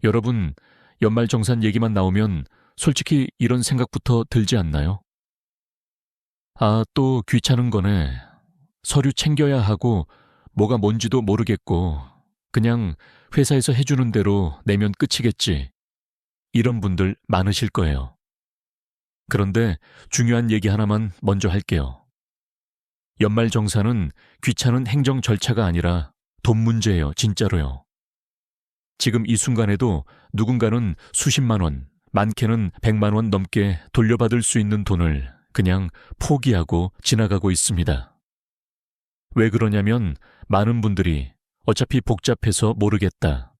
여러분, 연말정산 얘기만 나오면 솔직히 이런 생각부터 들지 않나요? 아, 또 귀찮은 거네. 서류 챙겨야 하고 뭐가 뭔지도 모르겠고 그냥 회사에서 해주는 대로 내면 끝이겠지. 이런 분들 많으실 거예요. 그런데 중요한 얘기 하나만 먼저 할게요. 연말정산은 귀찮은 행정 절차가 아니라 돈 문제예요, 진짜로요. 지금 이 순간에도 누군가는 수십만 원, 많게는 100만 원 넘게 돌려받을 수 있는 돈을 그냥 포기하고 지나가고 있습니다. 왜 그러냐면 많은 분들이 어차피 복잡해서 모르겠다.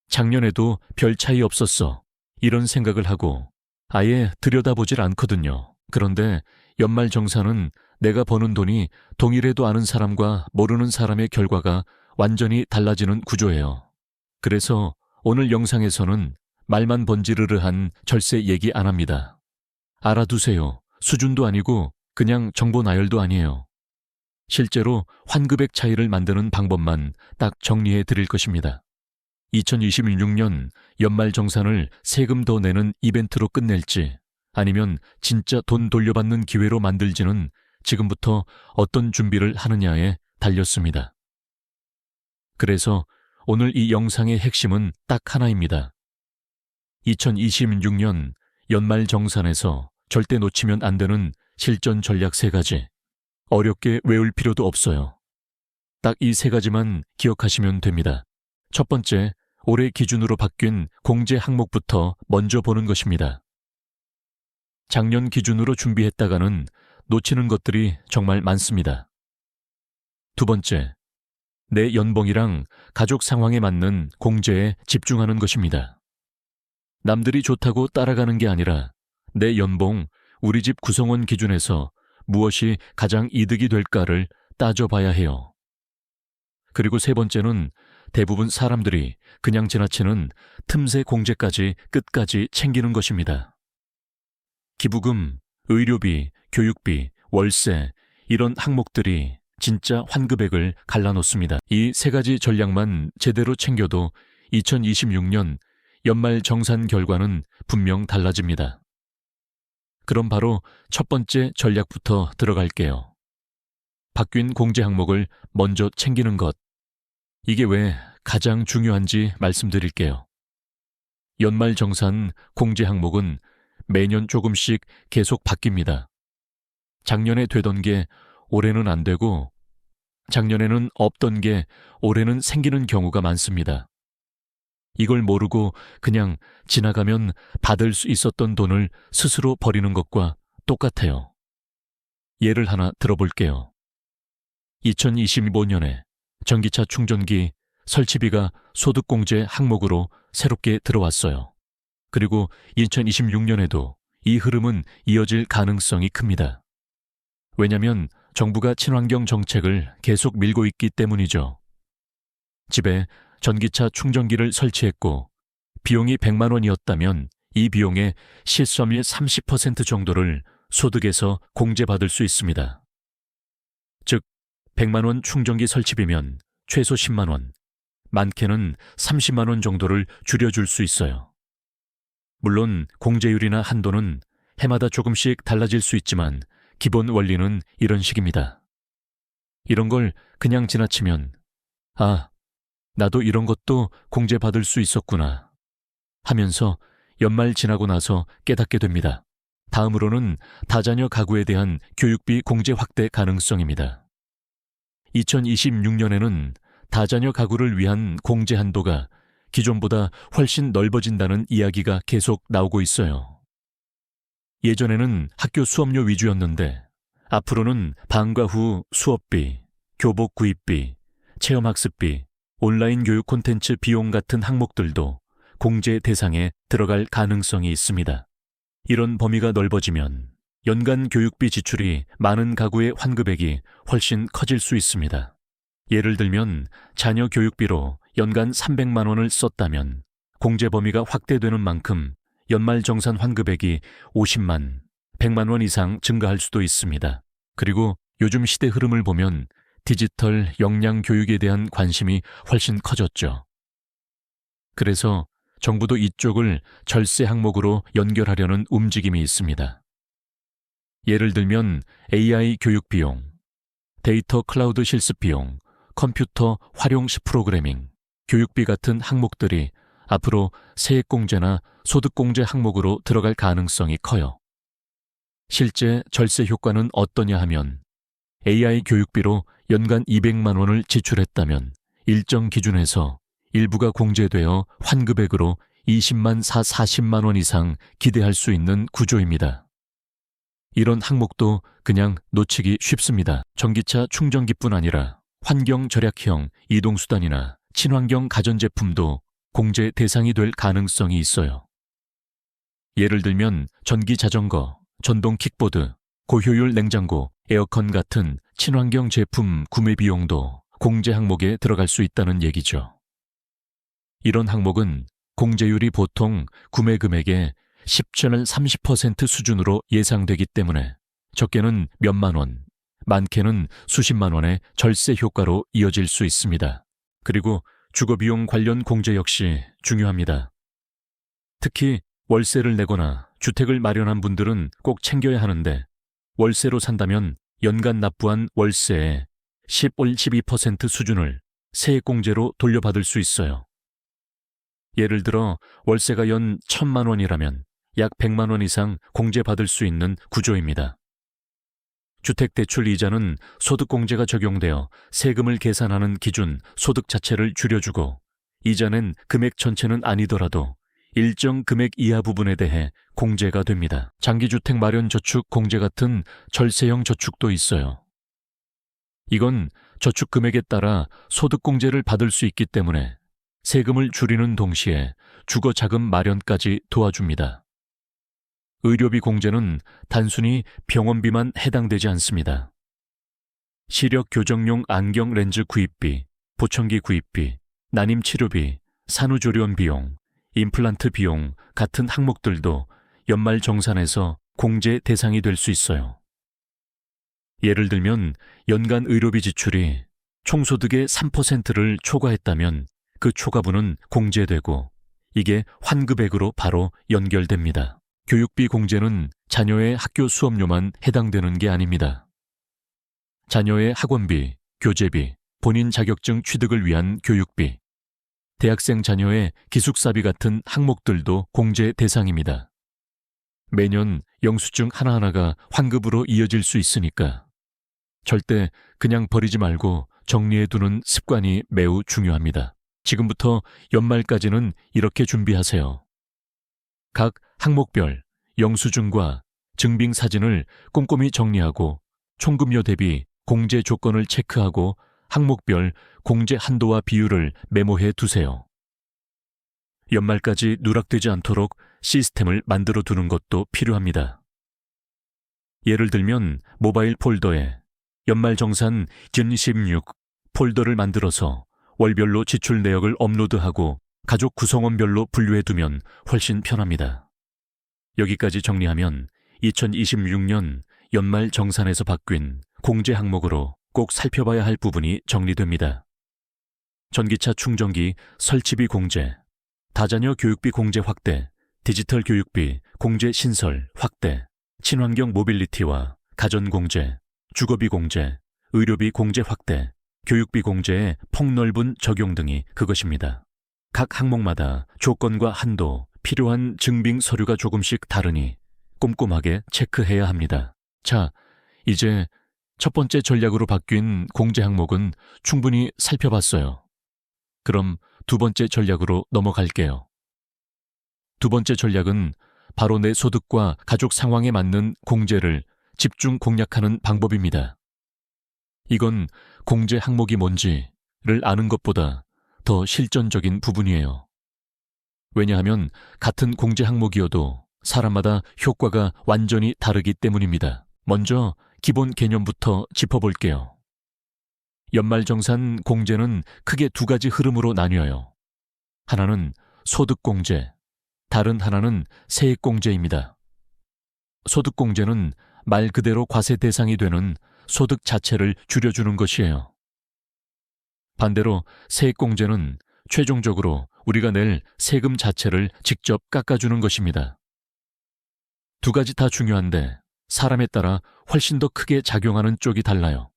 작년에도 별 차이 없었어. 이런 생각을 하고 아예 들여다보질 않거든요. 그런데 연말정산은 내가 버는 돈이 동일해도 아는 사람과 모르는 사람의 결과가 완전히 달라지는 구조예요. 그래서 오늘 영상에서는 말만 번지르르한 절세 얘기 안 합니다. 알아두세요. 수준도 아니고 그냥 정보 나열도 아니에요. 실제로 환급액 차이를 만드는 방법만 딱 정리해 드릴 것입니다. 2026년 연말정산을 세금 더 내는 이벤트로 끝낼지 아니면 진짜 돈 돌려받는 기회로 만들지는 지금부터 어떤 준비를 하느냐에 달렸습니다. 그래서 오늘 이 영상의 핵심은 딱 하나입니다. 2026년 연말정산에서 절대 놓치면 안 되는 실전 전략 3가지. 어렵게 외울 필요도 없어요. 딱 이 3가지만 기억하시면 됩니다. 첫 번째, 올해 기준으로 바뀐 공제 항목부터 먼저 보는 것입니다. 작년 기준으로 준비했다가는 놓치는 것들이 정말 많습니다. 두 번째, 내 연봉이랑 가족 상황에 맞는 공제에 집중하는 것입니다. 남들이 좋다고 따라가는 게 아니라 내 연봉, 우리 집 구성원 기준에서 무엇이 가장 이득이 될까를 따져봐야 해요. 그리고 세 번째는 대부분 사람들이 그냥 지나치는 틈새 공제까지 끝까지 챙기는 것입니다. 기부금, 의료비, 교육비, 월세 이런 항목들이 진짜 환급액을 갈라놓습니다. 이 3가지 전략만 제대로 챙겨도 2026년 연말 정산 결과는 분명 달라집니다. 그럼 바로 첫 번째 전략부터 들어갈게요. 바뀐 공제 항목을 먼저 챙기는 것. 이게 왜 가장 중요한지 말씀드릴게요. 연말 정산 공제 항목은 매년 조금씩 계속 바뀝니다. 작년에 되던 게 올해는 안 되고 작년에는 없던 게 올해는 생기는 경우가 많습니다. 이걸 모르고 그냥 지나가면 받을 수 있었던 돈을 스스로 버리는 것과 똑같아요. 예를 하나 들어볼게요. 2025년에 전기차 충전기 설치비가 소득공제 항목으로 새롭게 들어왔어요. 그리고 2026년에도 이 흐름은 이어질 가능성이 큽니다. 왜냐하면 정부가 친환경 정책을 계속 밀고 있기 때문이죠. 집에 전기차 충전기를 설치했고 비용이 100만 원이었다면 이 비용의 실손일 30% 정도를 소득에서 공제받을 수 있습니다. 즉 100만 원 충전기 설치비면 최소 10만 원, 많게는 30만 원 정도를 줄여줄 수 있어요. 물론 공제율이나 한도는 해마다 조금씩 달라질 수 있지만 기본 원리는 이런 식입니다. 이런 걸 그냥 지나치면 아, 나도 이런 것도 공제받을 수 있었구나 하면서 연말 지나고 나서 깨닫게 됩니다. 다음으로는 다자녀 가구에 대한 교육비 공제 확대 가능성입니다. 2026년에는 다자녀 가구를 위한 공제 한도가 기존보다 훨씬 넓어진다는 이야기가 계속 나오고 있어요. 예전에는 학교 수업료 위주였는데 앞으로는 방과 후 수업비, 교복 구입비, 체험학습비, 온라인 교육 콘텐츠 비용 같은 항목들도 공제 대상에 들어갈 가능성이 있습니다. 이런 범위가 넓어지면 연간 교육비 지출이 많은 가구의 환급액이 훨씬 커질 수 있습니다. 예를 들면 자녀 교육비로 연간 300만 원을 썼다면 공제 범위가 확대되는 만큼 연말정산 환급액이 50만, 100만 원 이상 증가할 수도 있습니다. 그리고 요즘 시대 흐름을 보면 디지털 역량 교육에 대한 관심이 훨씬 커졌죠. 그래서 정부도 이쪽을 절세 항목으로 연결하려는 움직임이 있습니다. 예를 들면 AI 교육 비용, 데이터 클라우드 실습 비용, 컴퓨터 활용 시 프로그래밍, 교육비 같은 항목들이 앞으로 세액공제나 소득공제 항목으로 들어갈 가능성이 커요. 실제 절세 효과는 어떠냐 하면 AI 교육비로 연간 200만 원을 지출했다면 일정 기준에서 일부가 공제되어 환급액으로 20만 40만 원 이상 기대할 수 있는 구조입니다. 이런 항목도 그냥 놓치기 쉽습니다. 전기차 충전기뿐 아니라 환경 절약형 이동수단이나 친환경 가전제품도 공제 대상이 될 가능성이 있어요. 예를 들면 전기 자전거, 전동 킥보드, 고효율 냉장고, 에어컨 같은 친환경 제품 구매 비용도 공제 항목에 들어갈 수 있다는 얘기죠. 이런 항목은 공제율이 보통 구매 금액의 10전 30% 수준으로 예상되기 때문에 적게는 몇만 원, 많게는 수십만 원의 절세 효과로 이어질 수 있습니다. 그리고 주거비용 관련 공제 역시 중요합니다. 특히 월세를 내거나 주택을 마련한 분들은 꼭 챙겨야 하는데 월세로 산다면 연간 납부한 월세의 12% 수준을 세액공제로 돌려받을 수 있어요. 예를 들어 월세가 연 1,000만 원이라면 약 100만 원 이상 공제받을 수 있는 구조입니다. 주택대출 이자는 소득공제가 적용되어 세금을 계산하는 기준 소득 자체를 줄여주고 이자는 금액 전체는 아니더라도 일정 금액 이하 부분에 대해 공제가 됩니다. 장기주택 마련 저축 공제 같은 절세형 저축도 있어요. 이건 저축 금액에 따라 소득공제를 받을 수 있기 때문에 세금을 줄이는 동시에 주거자금 마련까지 도와줍니다. 의료비 공제는 단순히 병원비만 해당되지 않습니다. 시력 교정용 안경 렌즈 구입비, 보청기 구입비, 난임 치료비, 산후조리원 비용, 임플란트 비용 같은 항목들도 연말 정산에서 공제 대상이 될 수 있어요. 예를 들면 연간 의료비 지출이 총소득의 3%를 초과했다면 그 초과분은 공제되고 이게 환급액으로 바로 연결됩니다. 교육비 공제는 자녀의 학교 수업료만 해당되는 게 아닙니다. 자녀의 학원비, 교재비, 본인 자격증 취득을 위한 교육비, 대학생 자녀의 기숙사비 같은 항목들도 공제 대상입니다. 매년 영수증 하나하나가 환급으로 이어질 수 있으니까 절대 그냥 버리지 말고 정리해두는 습관이 매우 중요합니다. 지금부터 연말까지는 이렇게 준비하세요. 각 항목별 영수증과 증빙 사진을 꼼꼼히 정리하고 총급료 대비 공제 조건을 체크하고 항목별 공제 한도와 비율을 메모해 두세요. 연말까지 누락되지 않도록 시스템을 만들어 두는 것도 필요합니다. 예를 들면 모바일 폴더에 연말정산 전16 폴더를 만들어서 월별로 지출 내역을 업로드하고 가족 구성원별로 분류해 두면 훨씬 편합니다. 여기까지 정리하면 2026년 연말 정산에서 바뀐 공제 항목으로 꼭 살펴봐야 할 부분이 정리됩니다. 전기차 충전기 설치비 공제, 다자녀 교육비 공제 확대, 디지털 교육비 공제 신설 확대, 친환경 모빌리티와 가전 공제, 주거비 공제, 의료비 공제 확대, 교육비 공제의 폭넓은 적용 등이 그것입니다. 각 항목마다 조건과 한도, 필요한 증빙 서류가 조금씩 다르니 꼼꼼하게 체크해야 합니다. 자, 이제 첫 번째 전략으로 바뀐 공제 항목은 충분히 살펴봤어요. 그럼 두 번째 전략으로 넘어갈게요. 두 번째 전략은 바로 내 소득과 가족 상황에 맞는 공제를 집중 공략하는 방법입니다. 이건 공제 항목이 뭔지를 아는 것보다 더 실전적인 부분이에요. 왜냐하면 같은 공제 항목이어도 사람마다 효과가 완전히 다르기 때문입니다. 먼저 기본 개념부터 짚어볼게요. 연말정산 공제는 크게 두 가지 흐름으로 나뉘어요. 하나는 소득공제, 다른 하나는 세액공제입니다. 소득공제는 말 그대로 과세 대상이 되는 소득 자체를 줄여주는 것이에요. 반대로 세액공제는 최종적으로 우리가 낼 세금 자체를 직접 깎아주는 것입니다. 두 가지 다 중요한데 사람에 따라 훨씬 더 크게 작용하는 쪽이 달라요.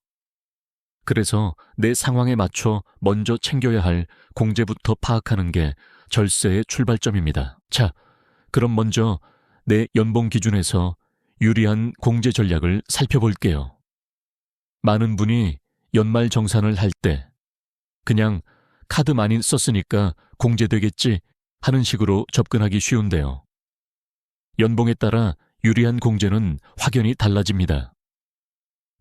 그래서 내 상황에 맞춰 먼저 챙겨야 할 공제부터 파악하는 게 절세의 출발점입니다. 자, 그럼 먼저 내 연봉 기준에서 유리한 공제 전략을 살펴볼게요. 많은 분이 연말 정산을 할 때 그냥 카드 많이 썼으니까 공제되겠지 하는 식으로 접근하기 쉬운데요. 연봉에 따라 유리한 공제는 확연히 달라집니다.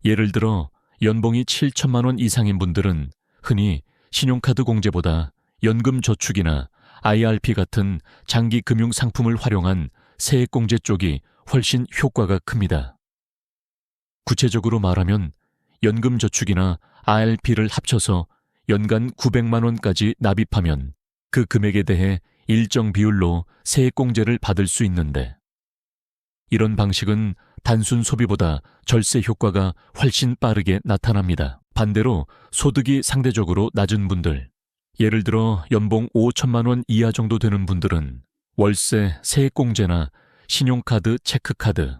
예를 들어 연봉이 7천만 원 이상인 분들은 흔히 신용카드 공제보다 연금저축이나 IRP 같은 장기 금융 상품을 활용한 세액공제 쪽이 훨씬 효과가 큽니다. 구체적으로 말하면 연금저축이나 IRP를 합쳐서 연간 900만 원까지 납입하면 그 금액에 대해 일정 비율로 세액공제를 받을 수 있는데, 이런 방식은 단순 소비보다 절세 효과가 훨씬 빠르게 나타납니다. 반대로 소득이 상대적으로 낮은 분들, 예를 들어 연봉 5천만 원 이하 정도 되는 분들은 월세, 세액공제나 신용카드, 체크카드,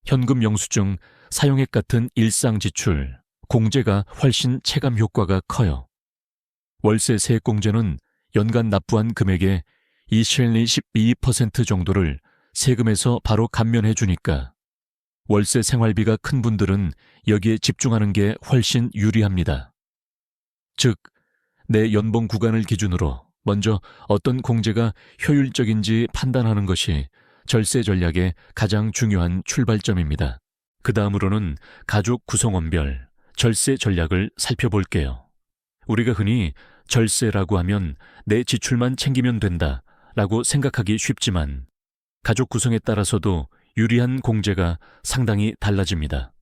현금 영수증, 사용액 같은 일상 지출, 공제가 훨씬 체감 효과가 커요. 월세 세액공제는 연간 납부한 금액의 12% 정도를 세금에서 바로 감면해 주니까 월세 생활비가 큰 분들은 여기에 집중하는 게 훨씬 유리합니다. 즉, 내 연봉 구간을 기준으로 먼저 어떤 공제가 효율적인지 판단하는 것이 절세 전략의 가장 중요한 출발점입니다. 그 다음으로는 가족 구성원별 절세 전략을 살펴볼게요. 우리가 흔히 절세라고 하면 내 지출만 챙기면 된다 라고 생각하기 쉽지만 가족 구성에 따라서도 유리한 공제가 상당히 달라집니다.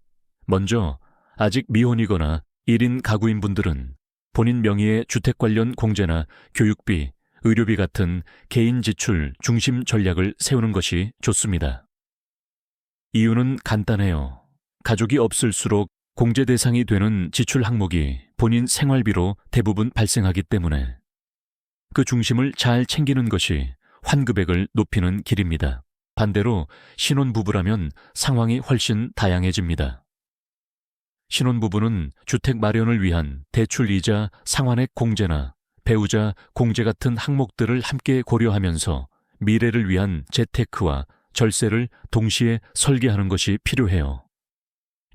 먼저 아직 미혼이거나 1인 가구인 분들은 본인 명의의 주택 관련 공제나 교육비, 의료비 같은 개인 지출 중심 전략을 세우는 것이 좋습니다. 이유는 간단해요. 가족이 없을수록 공제 대상이 되는 지출 항목이 본인 생활비로 대부분 발생하기 때문에 그 중심을 잘 챙기는 것이 환급액을 높이는 길입니다. 반대로 신혼부부라면 상황이 훨씬 다양해집니다. 신혼부부는 주택 마련을 위한 대출이자 상환액 공제나 배우자 공제 같은 항목들을 함께 고려하면서 미래를 위한 재테크와 절세를 동시에 설계하는 것이 필요해요.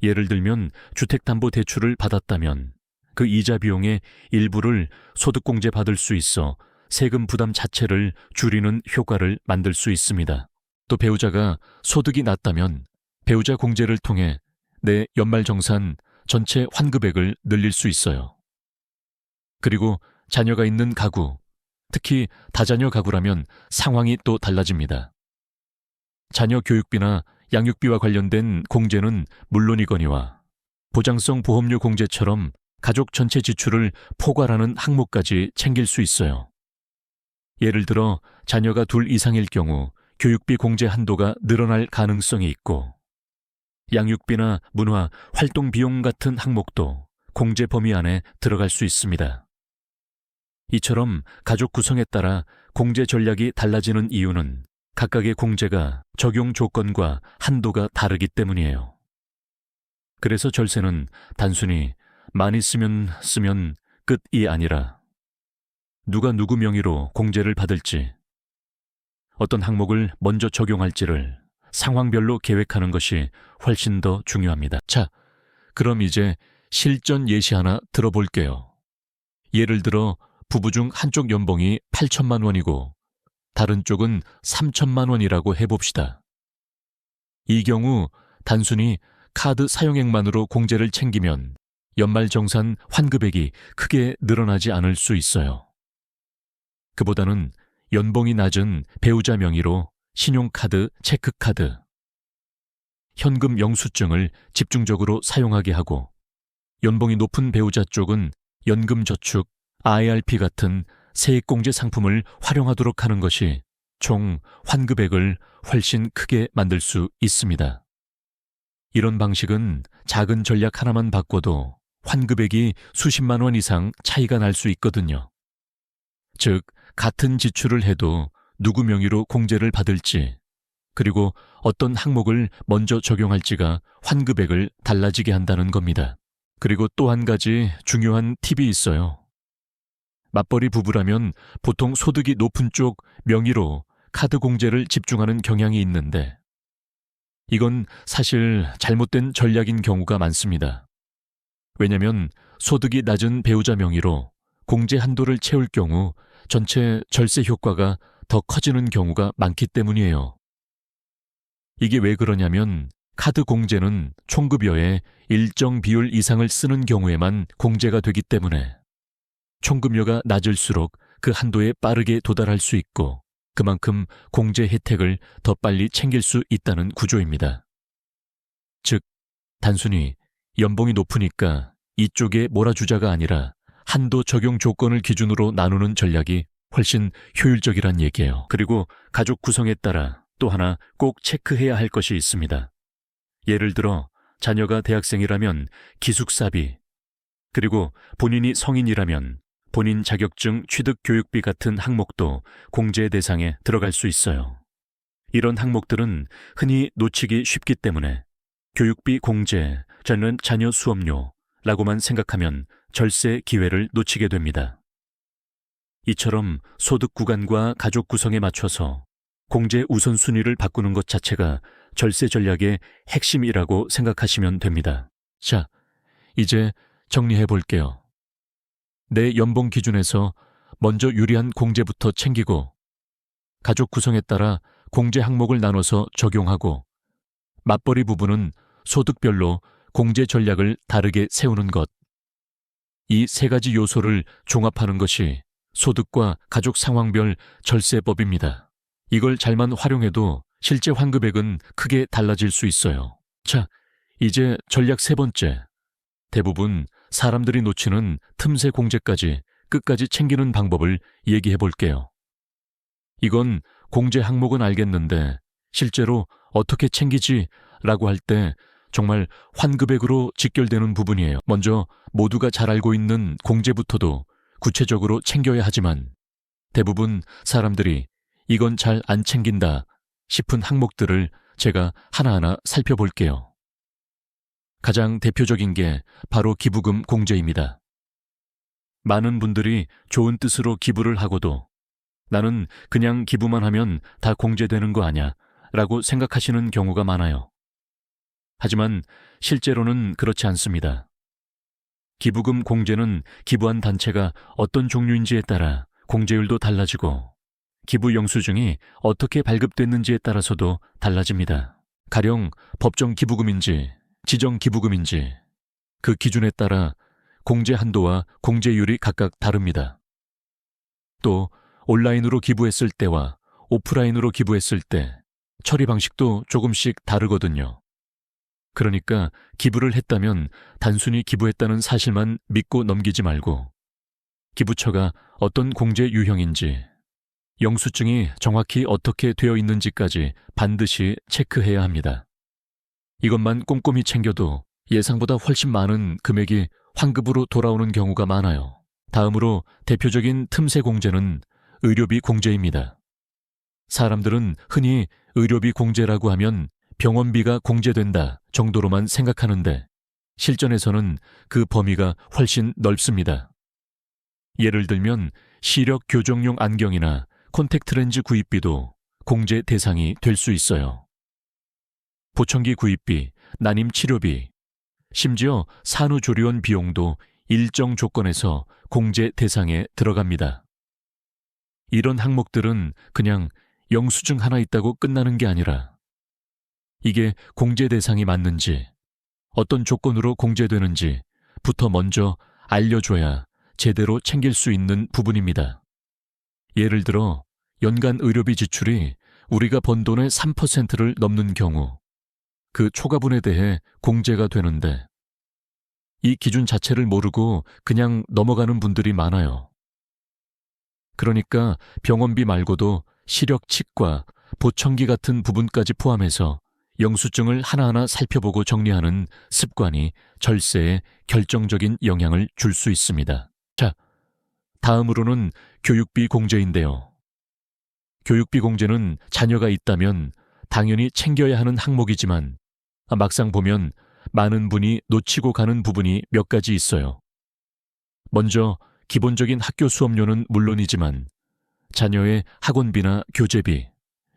예를 들면 주택담보대출을 받았다면 그 이자 비용의 일부를 소득공제 받을 수 있어 세금 부담 자체를 줄이는 효과를 만들 수 있습니다. 또 배우자가 소득이 낮다면 배우자 공제를 통해 내 연말정산 전체 환급액을 늘릴 수 있어요. 그리고 자녀가 있는 가구, 특히 다자녀 가구라면 상황이 또 달라집니다. 자녀 교육비나 양육비와 관련된 공제는 물론이거니와 보장성 보험료 공제처럼 가족 전체 지출을 포괄하는 항목까지 챙길 수 있어요. 예를 들어 자녀가 2 이상일 경우 교육비 공제 한도가 늘어날 가능성이 있고, 양육비나 문화, 활동 비용 같은 항목도 공제 범위 안에 들어갈 수 있습니다. 이처럼 가족 구성에 따라 공제 전략이 달라지는 이유는 각각의 공제가 적용 조건과 한도가 다르기 때문이에요. 그래서 절세는 단순히 많이 쓰면 끝이 아니라 누가 누구 명의로 공제를 받을지, 어떤 항목을 먼저 적용할지를 상황별로 계획하는 것이 훨씬 더 중요합니다. 자, 그럼 이제 실전 예시 하나 들어볼게요. 예를 들어 부부 중 한쪽 연봉이 8천만 원이고 다른 쪽은 3천만 원이라고 해봅시다. 이 경우 단순히 카드 사용액만으로 공제를 챙기면 연말정산 환급액이 크게 늘어나지 않을 수 있어요. 그보다는 연봉이 낮은 배우자 명의로 신용카드, 체크카드, 현금 영수증을 집중적으로 사용하게 하고, 연봉이 높은 배우자 쪽은 연금저축, IRP 같은 세액공제 상품을 활용하도록 하는 것이 총 환급액을 훨씬 크게 만들 수 있습니다. 이런 방식은 작은 전략 하나만 바꿔도 환급액이 수십만 원 이상 차이가 날 수 있거든요. 즉, 같은 지출을 해도 누구 명의로 공제를 받을지, 그리고 어떤 항목을 먼저 적용할지가 환급액을 달라지게 한다는 겁니다. 그리고 또 한 가지 중요한 팁이 있어요. 맞벌이 부부라면 보통 소득이 높은 쪽 명의로 카드 공제를 집중하는 경향이 있는데, 이건 사실 잘못된 전략인 경우가 많습니다. 왜냐하면 소득이 낮은 배우자 명의로 공제 한도를 채울 경우 전체 절세 효과가 더 커지는 경우가 많기 때문이에요. 이게 왜 그러냐면 카드 공제는 총급여의 일정 비율 이상을 쓰는 경우에만 공제가 되기 때문에 총급여가 낮을수록 그 한도에 빠르게 도달할 수 있고 그만큼 공제 혜택을 더 빨리 챙길 수 있다는 구조입니다. 즉, 단순히 연봉이 높으니까 이쪽에 몰아주자가 아니라 한도 적용 조건을 기준으로 나누는 전략이 훨씬 효율적이란 얘기예요. 그리고 가족 구성에 따라 또 하나 꼭 체크해야 할 것이 있습니다. 예를 들어 자녀가 대학생이라면 기숙사비, 그리고 본인이 성인이라면 본인 자격증 취득 교육비 같은 항목도 공제 대상에 들어갈 수 있어요. 이런 항목들은 흔히 놓치기 쉽기 때문에 교육비 공제, 저는 자녀 수업료라고만 생각하면 절세 기회를 놓치게 됩니다. 이처럼 소득 구간과 가족 구성에 맞춰서 공제 우선순위를 바꾸는 것 자체가 절세 전략의 핵심이라고 생각하시면 됩니다. 자, 이제 정리해 볼게요. 내 연봉 기준에서 먼저 유리한 공제부터 챙기고, 가족 구성에 따라 공제 항목을 나눠서 적용하고, 맞벌이 부부는 소득별로 공제 전략을 다르게 세우는 것. 이 세 가지 요소를 종합하는 것이 소득과 가족 상황별 절세법입니다. 이걸 잘만 활용해도 실제 환급액은 크게 달라질 수 있어요. 자, 이제 전략 세 번째. 대부분 사람들이 놓치는 틈새 공제까지 끝까지 챙기는 방법을 얘기해 볼게요. 이건 공제 항목은 알겠는데 실제로 어떻게 챙기지? 라고 할 때 정말 환급액으로 직결되는 부분이에요. 먼저 모두가 잘 알고 있는 공제부터도 구체적으로 챙겨야 하지만 대부분 사람들이 이건 잘 안 챙긴다 싶은 항목들을 제가 하나하나 살펴볼게요. 가장 대표적인 게 바로 기부금 공제입니다. 많은 분들이 좋은 뜻으로 기부를 하고도 나는 그냥 기부만 하면 다 공제되는 거 아냐 라고 생각하시는 경우가 많아요. 하지만 실제로는 그렇지 않습니다. 기부금 공제는 기부한 단체가 어떤 종류인지에 따라 공제율도 달라지고 기부 영수증이 어떻게 발급됐는지에 따라서도 달라집니다. 가령 법정 기부금인지 지정 기부금인지 그 기준에 따라 공제 한도와 공제율이 각각 다릅니다. 또 온라인으로 기부했을 때와 오프라인으로 기부했을 때 처리 방식도 조금씩 다르거든요. 그러니까 기부를 했다면 단순히 기부했다는 사실만 믿고 넘기지 말고 기부처가 어떤 공제 유형인지, 영수증이 정확히 어떻게 되어 있는지까지 반드시 체크해야 합니다. 이것만 꼼꼼히 챙겨도 예상보다 훨씬 많은 금액이 환급으로 돌아오는 경우가 많아요. 다음으로 대표적인 틈새 공제는 의료비 공제입니다. 사람들은 흔히 의료비 공제라고 하면 병원비가 공제된다 정도로만 생각하는데 실전에서는 그 범위가 훨씬 넓습니다. 예를 들면 시력 교정용 안경이나 콘택트 렌즈 구입비도 공제 대상이 될 수 있어요. 보청기 구입비, 난임 치료비, 심지어 산후조리원 비용도 일정 조건에서 공제 대상에 들어갑니다. 이런 항목들은 그냥 영수증 하나 있다고 끝나는 게 아니라 이게 공제 대상이 맞는지, 어떤 조건으로 공제되는지부터 먼저 알려줘야 제대로 챙길 수 있는 부분입니다. 예를 들어 연간 의료비 지출이 우리가 번 돈의 3%를 넘는 경우 그 초과분에 대해 공제가 되는데 이 기준 자체를 모르고 그냥 넘어가는 분들이 많아요. 그러니까 병원비 말고도 시력 치과, 보청기 같은 부분까지 포함해서 영수증을 하나하나 살펴보고 정리하는 습관이 절세에 결정적인 영향을 줄 수 있습니다. 자, 다음으로는 교육비 공제인데요. 교육비 공제는 자녀가 있다면 당연히 챙겨야 하는 항목이지만 막상 보면 많은 분이 놓치고 가는 부분이 몇 가지 있어요. 먼저 기본적인 학교 수업료는 물론이지만 자녀의 학원비나 교재비,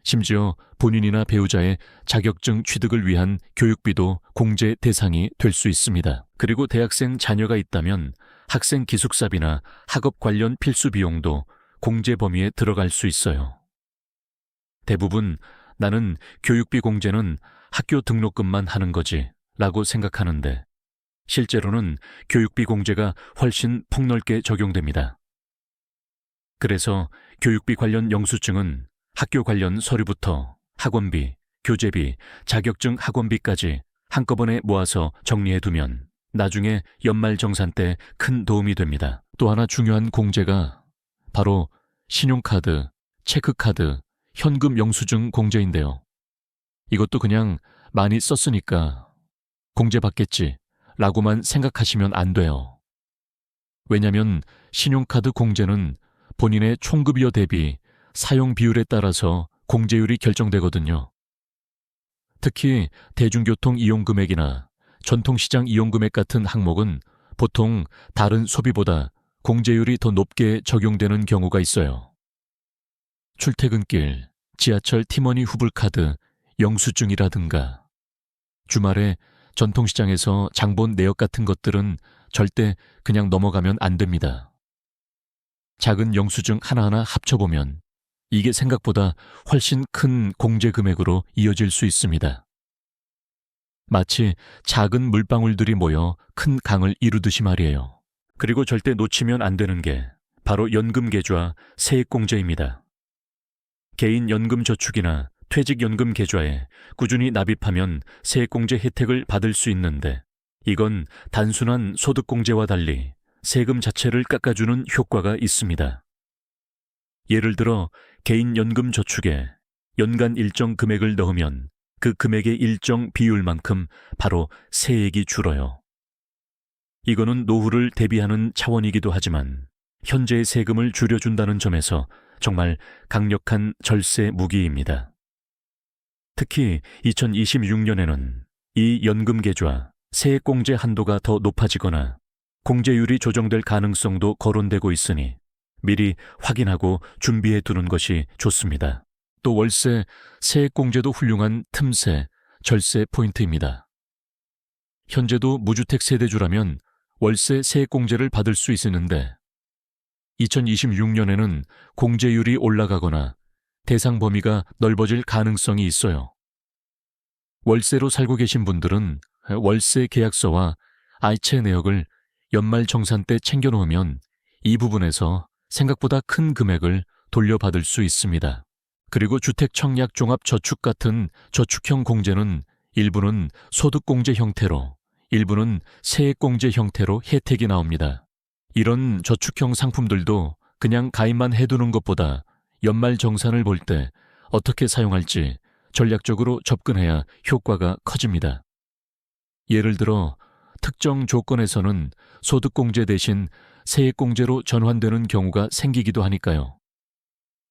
심지어 본인이나 배우자의 자격증 취득을 위한 교육비도 공제 대상이 될 수 있습니다. 그리고 대학생 자녀가 있다면 학생 기숙사비나 학업 관련 필수 비용도 공제 범위에 들어갈 수 있어요. 대부분 나는 교육비 공제는 학교 등록금만 하는 거지 라고 생각하는데 실제로는 교육비 공제가 훨씬 폭넓게 적용됩니다. 그래서 교육비 관련 영수증은 학교 관련 서류부터 학원비, 교재비, 자격증 학원비까지 한꺼번에 모아서 정리해두면 나중에 연말정산 때 큰 도움이 됩니다. 또 하나 중요한 공제가 바로 신용카드, 체크카드, 현금 영수증 공제인데요. 이것도 그냥 많이 썼으니까 공제받겠지 라고만 생각하시면 안 돼요. 왜냐면 신용카드 공제는 본인의 총급여 대비 사용 비율에 따라서 공제율이 결정되거든요. 특히 대중교통 이용 금액이나 전통시장 이용 금액 같은 항목은 보통 다른 소비보다 공제율이 더 높게 적용되는 경우가 있어요. 출퇴근길, 지하철 티머니 후불카드, 영수증이라든가 주말에 전통시장에서 장본 내역 같은 것들은 절대 그냥 넘어가면 안 됩니다. 작은 영수증 하나하나 합쳐보면 이게 생각보다 훨씬 큰 공제 금액으로 이어질 수 있습니다. 마치 작은 물방울들이 모여 큰 강을 이루듯이 말이에요. 그리고 절대 놓치면 안 되는 게 바로 연금계좌 세액공제입니다. 개인연금저축이나 퇴직연금 계좌에 꾸준히 납입하면 세액공제 혜택을 받을 수 있는데 이건 단순한 소득공제와 달리 세금 자체를 깎아주는 효과가 있습니다. 예를 들어 개인연금저축에 연간 일정 금액을 넣으면 그 금액의 일정 비율만큼 바로 세액이 줄어요. 이거는 노후를 대비하는 차원이기도 하지만 현재의 세금을 줄여준다는 점에서 정말 강력한 절세 무기입니다. 특히 2026년에는 이 연금계좌 세액공제 한도가 더 높아지거나 공제율이 조정될 가능성도 거론되고 있으니 미리 확인하고 준비해 두는 것이 좋습니다. 또 월세, 세액공제도 훌륭한 틈새, 절세 포인트입니다. 현재도 무주택 세대주라면 월세 세액공제를 받을 수 있는데 2026년에는 공제율이 올라가거나 대상 범위가 넓어질 가능성이 있어요. 월세로 살고 계신 분들은 월세 계약서와 아이체 내역을 연말정산 때 챙겨놓으면 이 부분에서 생각보다 큰 금액을 돌려받을 수 있습니다. 그리고 주택청약종합저축 같은 저축형 공제는 일부는 소득공제 형태로, 일부는 세액공제 형태로 혜택이 나옵니다. 이런 저축형 상품들도 그냥 가입만 해두는 것보다 연말정산을 볼 때 어떻게 사용할지 전략적으로 접근해야 효과가 커집니다. 예를 들어 특정 조건에서는 소득공제 대신 세액공제로 전환되는 경우가 생기기도 하니까요.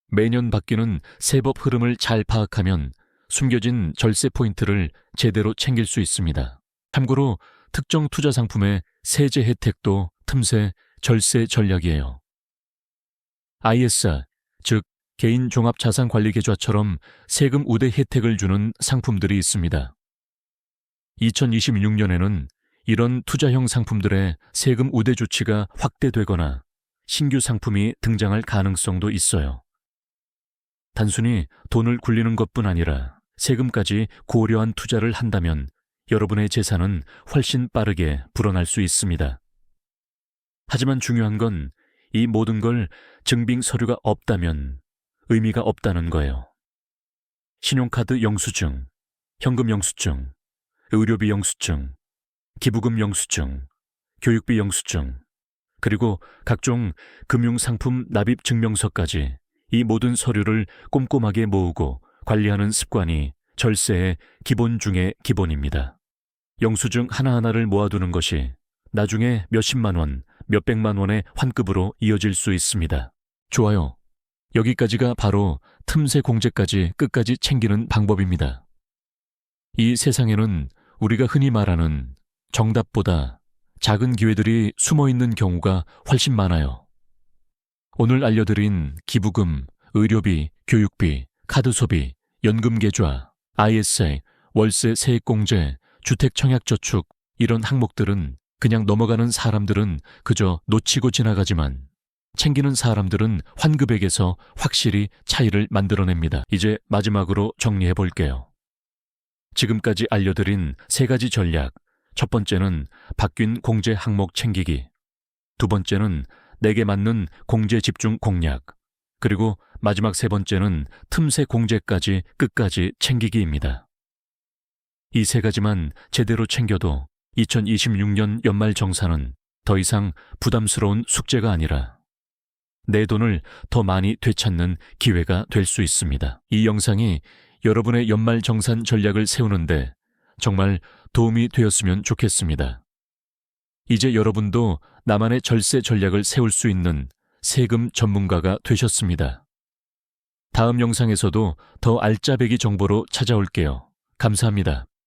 매년 바뀌는 세법 흐름을 잘 파악하면 숨겨진 절세 포인트를 제대로 챙길 수 있습니다. 참고로 특정 투자 상품의 세제 혜택도 틈새 절세 전략이에요. ISR, 즉 개인 종합자산관리계좌처럼 세금 우대 혜택을 주는 상품들이 있습니다. 2026년에는 이런 투자형 상품들의 세금 우대 조치가 확대되거나 신규 상품이 등장할 가능성도 있어요. 단순히 돈을 굴리는 것뿐 아니라 세금까지 고려한 투자를 한다면 여러분의 재산은 훨씬 빠르게 불어날 수 있습니다. 하지만 중요한 건 이 모든 걸 증빙 서류가 없다면 의미가 없다는 거예요. 신용카드 영수증, 현금 영수증, 의료비 영수증, 기부금 영수증, 교육비 영수증, 그리고 각종 금융상품 납입 증명서까지 이 모든 서류를 꼼꼼하게 모으고 관리하는 습관이 절세의 기본 중의 기본입니다. 영수증 하나하나를 모아두는 것이 나중에 몇십만 원, 몇백만 원의 환급으로 이어질 수 있습니다. 좋아요. 여기까지가 바로 틈새 공제까지 끝까지 챙기는 방법입니다. 이 세상에는 우리가 흔히 말하는 정답보다 작은 기회들이 숨어 있는 경우가 훨씬 많아요. 오늘 알려드린 기부금, 의료비, 교육비, 카드 소비, 연금 계좌, ISA, 월세 세액공제, 주택청약저축 이런 항목들은 그냥 넘어가는 사람들은 그저 놓치고 지나가지만 챙기는 사람들은 환급액에서 확실히 차이를 만들어냅니다. 이제 마지막으로 정리해 볼게요. 지금까지 알려드린 세 가지 전략. 첫 번째는 바뀐 공제 항목 챙기기. 두 번째는 내게 맞는 공제 집중 공략. 그리고 마지막 세 번째는 틈새 공제까지 끝까지 챙기기입니다. 이 세 가지만 제대로 챙겨도 2026년 연말 정산은 더 이상 부담스러운 숙제가 아니라 내 돈을 더 많이 되찾는 기회가 될 수 있습니다. 이 영상이 여러분의 연말 정산 전략을 세우는데 정말 도움이 되었으면 좋겠습니다. 이제 여러분도 나만의 절세 전략을 세울 수 있는 세금 전문가가 되셨습니다. 다음 영상에서도 더 알짜배기 정보로 찾아올게요. 감사합니다.